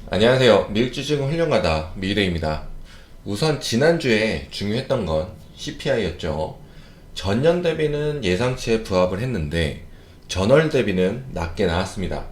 안녕하세요. 미국주식은 훌륭하다. 미래입니다. 우선 지난주에 중요했던 건 CPI였죠. 전년 대비는 예상치에 부합을 했는데 전월 대비는 낮게 나왔습니다.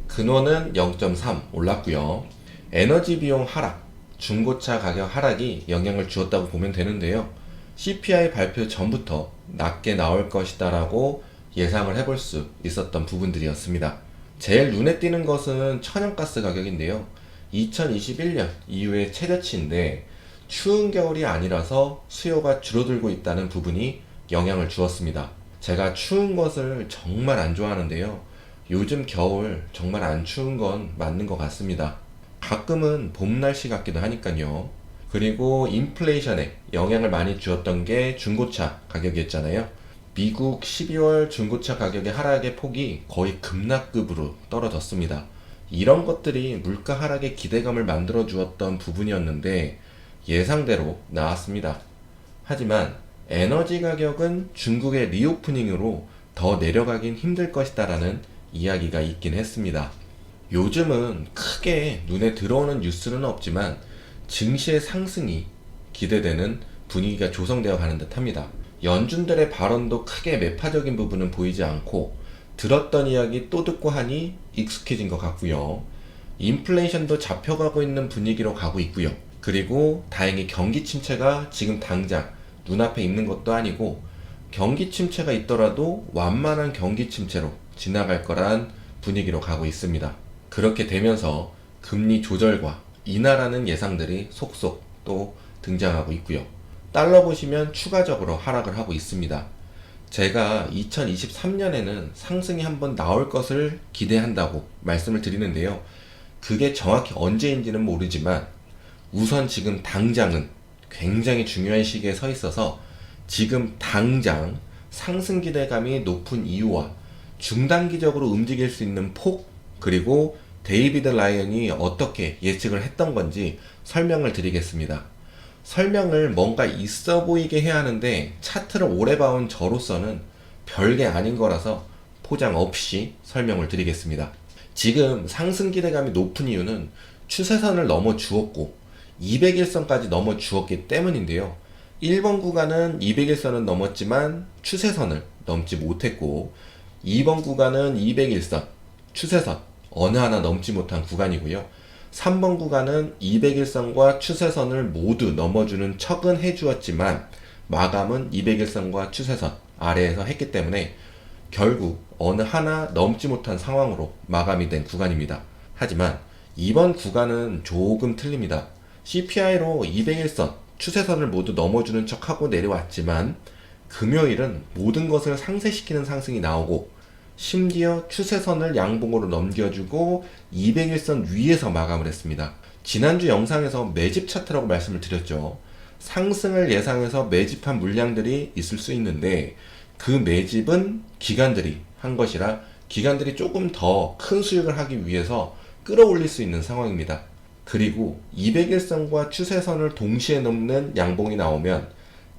근원은 0.3 올랐고요. 에너지 비용 하락, 중고차 가격 하락이 영향을 주었다고 보면 되는데요. CPI 발표 전부터 낮게 나올 것이다라고 예상을 해볼 수 있었던 부분들이었습니다. 제일 눈에 띄는 것은 천연가스 가격인데요. 2021년 이후의 최저치인데 추운 겨울이 아니라서 수요가 줄어들고 있다는 부분이 영향을 주었습니다. 제가 추운 것을 정말 안 좋아하는데요. 요즘 겨울 정말 안 추운 건 맞는 것 같습니다. 가끔은 봄 날씨 같기도 하니까요. 그리고 인플레이션에 영향을 많이 주었던 게 중고차 가격이었잖아요. 미국 12월 중고차 가격의 하락의 폭이 거의 급락급으로 떨어졌습니다. 이런 것들이 물가 하락의 기대감을 만들어 주었던 부분이었는데 예상대로 나왔습니다. 하지만 에너지 가격은 중국의 리오프닝으로 더 내려가긴 힘들 것이다라는 이야기가 있긴 했습니다. 요즘은 크게 눈에 들어오는 뉴스는 없지만 증시의 상승이 기대되는 분위기가 조성되어 가는 듯 합니다. 연준들의 발언도 크게 매파적인 부분은 보이지 않고 들었던 이야기 또 듣고 하니 익숙해진 것 같고요. 인플레이션도 잡혀가고 있는 분위기로 가고 있고요. 그리고 다행히 경기 침체가 지금 당장 눈앞에 있는 것도 아니고 경기 침체가 있더라도 완만한 경기 침체로 지나갈 거란 분위기로 가고 있습니다. 그렇게 되면서 금리 조절과 인하라는 예상들이 속속 또 등장하고 있고요. 달러 보시면 추가적으로 하락을 하고 있습니다. 제가 2023년에는 상승이 한번 나올 것을 기대한다고 말씀을 드리는데요. 그게 정확히 언제인지는 모르지만 우선 지금 당장은 굉장히 중요한 시기에 서 있어서 지금 당장 상승 기대감이 높은 이유와 중단기적으로 움직일 수 있는 폭, 그리고 데이비드 라이언이 어떻게 예측을 했던 건지 설명을 드리겠습니다. 설명을 뭔가 있어 보이게 해야 하는데 차트를 오래 봐온 저로서는 별게 아닌 거라서 포장 없이 설명을 드리겠습니다. 지금 상승 기대감이 높은 이유는 추세선을 넘어 주었고 200일선까지 넘어 주었기 때문인데요. 1번 구간은 200일선은 넘었지만 추세선을 넘지 못했고 2번 구간은 200일선, 추세선 어느 하나 넘지 못한 구간이고요. 3번 구간은 200일선과 추세선을 모두 넘어주는 척은 해주었지만 마감은 200일선과 추세선 아래에서 했기 때문에 결국 어느 하나 넘지 못한 상황으로 마감이 된 구간입니다. 하지만 이번 구간은 조금 틀립니다. CPI로 200일선, 추세선을 모두 넘어주는 척하고 내려왔지만 금요일은 모든 것을 상쇄시키는 상승이 나오고 심지어 추세선을 양봉으로 넘겨주고 200일선 위에서 마감을 했습니다. 지난주 영상에서 매집 차트라고 말씀을 드렸죠. 상승을 예상해서 매집한 물량들이 있을 수 있는데 그 매집은 기관들이 한 것이라 기관들이 조금 더 큰 수익을 하기 위해서 끌어올릴 수 있는 상황입니다. 그리고 200일선과 추세선을 동시에 넘는 양봉이 나오면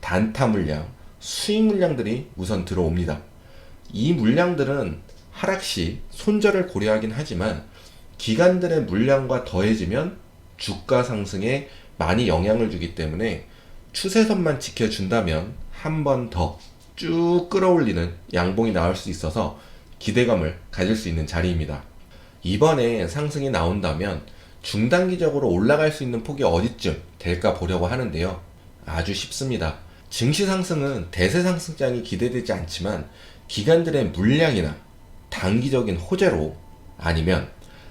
단타 물량, 수익 물량들이 우선 들어옵니다. 이 물량들은 하락시 손절을 고려하긴 하지만 기관들의 물량과 더해지면 주가 상승에 많이 영향을 주기 때문에 추세선만 지켜준다면 한 번 더 쭉 끌어올리는 양봉이 나올 수 있어서 기대감을 가질 수 있는 자리입니다. 이번에 상승이 나온다면 중단기적으로 올라갈 수 있는 폭이 어디쯤 될까 보려고 하는데요. 아주 쉽습니다. 증시 상승은 대세 상승장이 기대되지 않지만 기관들의 물량이나 단기적인 호재로 아니면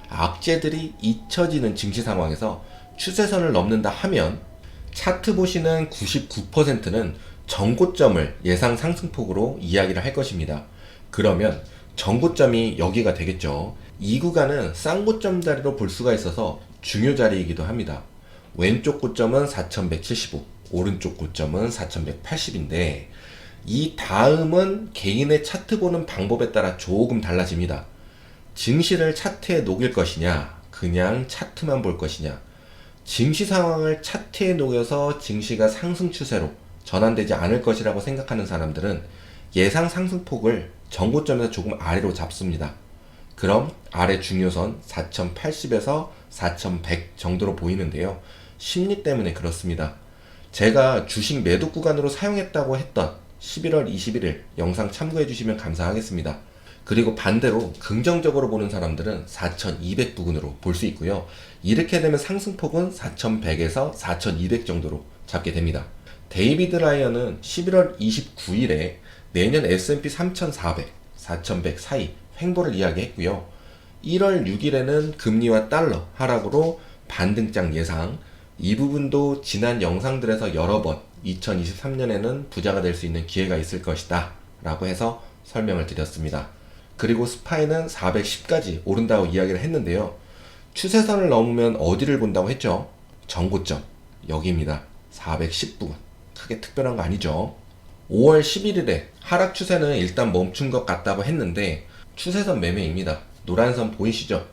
악재들이 잊혀지는 증시 상황에서 추세선을 넘는다 하면 차트 보시는 99%는 전고점을 예상 상승폭으로 이야기를 할 것입니다. 그러면 전고점이 여기가 되겠죠. 이 구간은 쌍고점 자리로 볼 수가 있어서 중요 자리이기도 합니다. 왼쪽 고점은 4175, 오른쪽 고점은 4180인데 이 다음은 개인의 차트 보는 방법에 따라 조금 달라집니다. 증시를 차트에 녹일 것이냐, 그냥 차트만 볼 것이냐. 증시 상황을 차트에 녹여서 증시가 상승 추세로 전환되지 않을 것이라고 생각하는 사람들은 예상 상승폭을 전고점에서 조금 아래로 잡습니다. 그럼 아래 중요선 4080에서 4100 정도로 보이는데요. 심리 때문에 그렇습니다. 제가 주식 매도 구간으로 사용했다고 했던 11월 21일 영상 참고해 주시면 감사하겠습니다. 그리고 반대로 긍정적으로 보는 사람들은 4200 부근으로 볼 수 있고요. 이렇게 되면 상승폭은 4100에서 4200 정도로 잡게 됩니다. 데이비드 라이언은 11월 29일에 내년 S&P 3400, 4100 사이 횡보를 이야기했고요. 1월 6일에는 금리와 달러 하락으로 반등장 예상. 이 부분도 지난 영상들에서 여러 번 2023년에는 부자가 될 수 있는 기회가 있을 것이다 라고 해서 설명을 드렸습니다. 그리고 스파이는 410까지 오른다고 이야기를 했는데요. 추세선을 넘으면 어디를 본다고 했죠? 전고점 여기입니다. 410부근. 크게 특별한 거 아니죠. 5월 11일에 하락 추세는 일단 멈춘 것 같다고 했는데 추세선 매매입니다. 노란선 보이시죠?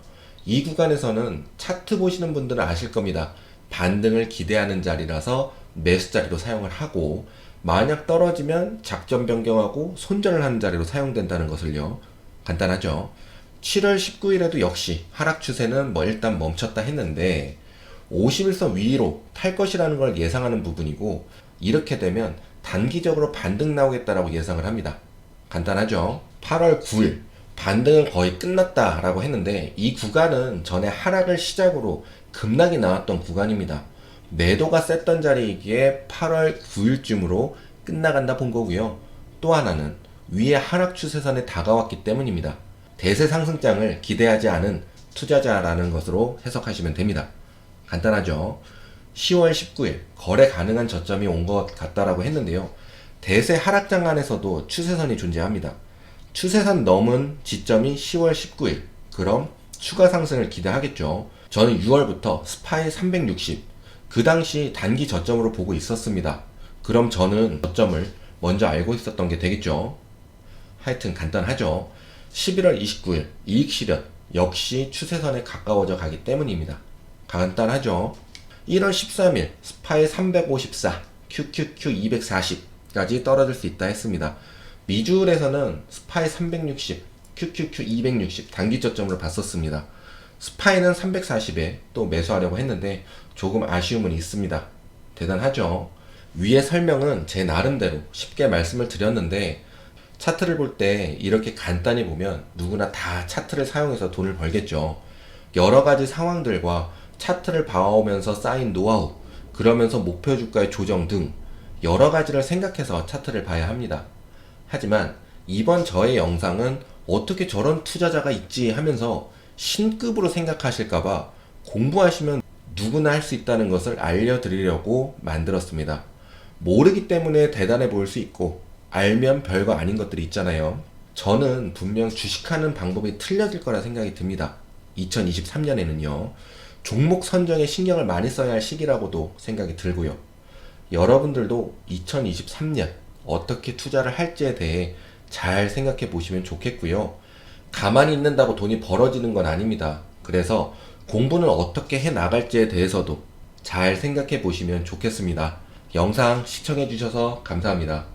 이 구간에서는 차트 보시는 분들은 아실 겁니다. 반등을 기대하는 자리라서 매수 자리로 사용을 하고, 만약 떨어지면 작전 변경하고 손절을 하는 자리로 사용된다는 것을요. 간단하죠. 7월 19일에도 역시 하락 추세는 일단 멈췄다 했는데 51선 위로 탈 것이라는 걸 예상하는 부분이고, 이렇게 되면 단기적으로 반등 나오겠다라고 예상을 합니다. 간단하죠. 8월 9일 반등은 거의 끝났다라고 했는데 이 구간은 전에 하락을 시작으로 급락이 나왔던 구간입니다. 매도가 셌던 자리이기에 8월 9일쯤으로 끝나간다 본 거고요. 또 하나는 위에 하락 추세선에 다가왔기 때문입니다. 대세 상승장을 기대하지 않은 투자자라는 것으로 해석하시면 됩니다. 간단하죠. 10월 19일 거래 가능한 저점이 온 것 같다라고 했는데요. 대세 하락장 안에서도 추세선이 존재합니다. 추세선 넘은 지점이 10월 19일. 그럼 추가 상승을 기대하겠죠. 저는 6월부터 스파이 360, 그 당시 단기 저점으로 보고 있었습니다. 그럼 저는 저점을 먼저 알고 있었던 게 되겠죠. 하여튼 간단하죠. 11월 29일 이익 실현 역시 추세선에 가까워져 가기 때문입니다. 간단하죠. 1월 13일 스파이 354, QQQ 240까지 떨어질 수 있다 했습니다. 미주을에서는 스파이 360, QQQ 260 단기 저점으로 봤었습니다. 스파이는 340에 또 매수하려고 했는데 조금 아쉬움은 있습니다. 대단하죠. 위의 설명은 제 나름대로 쉽게 말씀을 드렸는데, 차트를 볼 때 이렇게 간단히 보면 누구나 다 차트를 사용해서 돈을 벌겠죠. 여러 가지 상황들과 차트를 봐오면서 쌓인 노하우, 그러면서 목표 주가의 조정 등 여러 가지를 생각해서 차트를 봐야 합니다. 하지만 이번 저의 영상은 어떻게 저런 투자자가 있지 하면서 신급으로 생각하실까봐 공부하시면 누구나 할 수 있다는 것을 알려드리려고 만들었습니다. 모르기 때문에 대단해 보일 수 있고, 알면 별거 아닌 것들이 있잖아요. 저는 분명 주식하는 방법이 틀려질 거라 생각이 듭니다. 2023년에는요. 종목 선정에 신경을 많이 써야 할 시기라고도 생각이 들고요. 여러분들도 2023년 어떻게 투자를 할지에 대해 잘 생각해 보시면 좋겠고요. 가만히 있는다고 돈이 벌어지는 건 아닙니다. 그래서 공부는 어떻게 해 나갈지에 대해서도 잘 생각해 보시면 좋겠습니다. 영상 시청해 주셔서 감사합니다.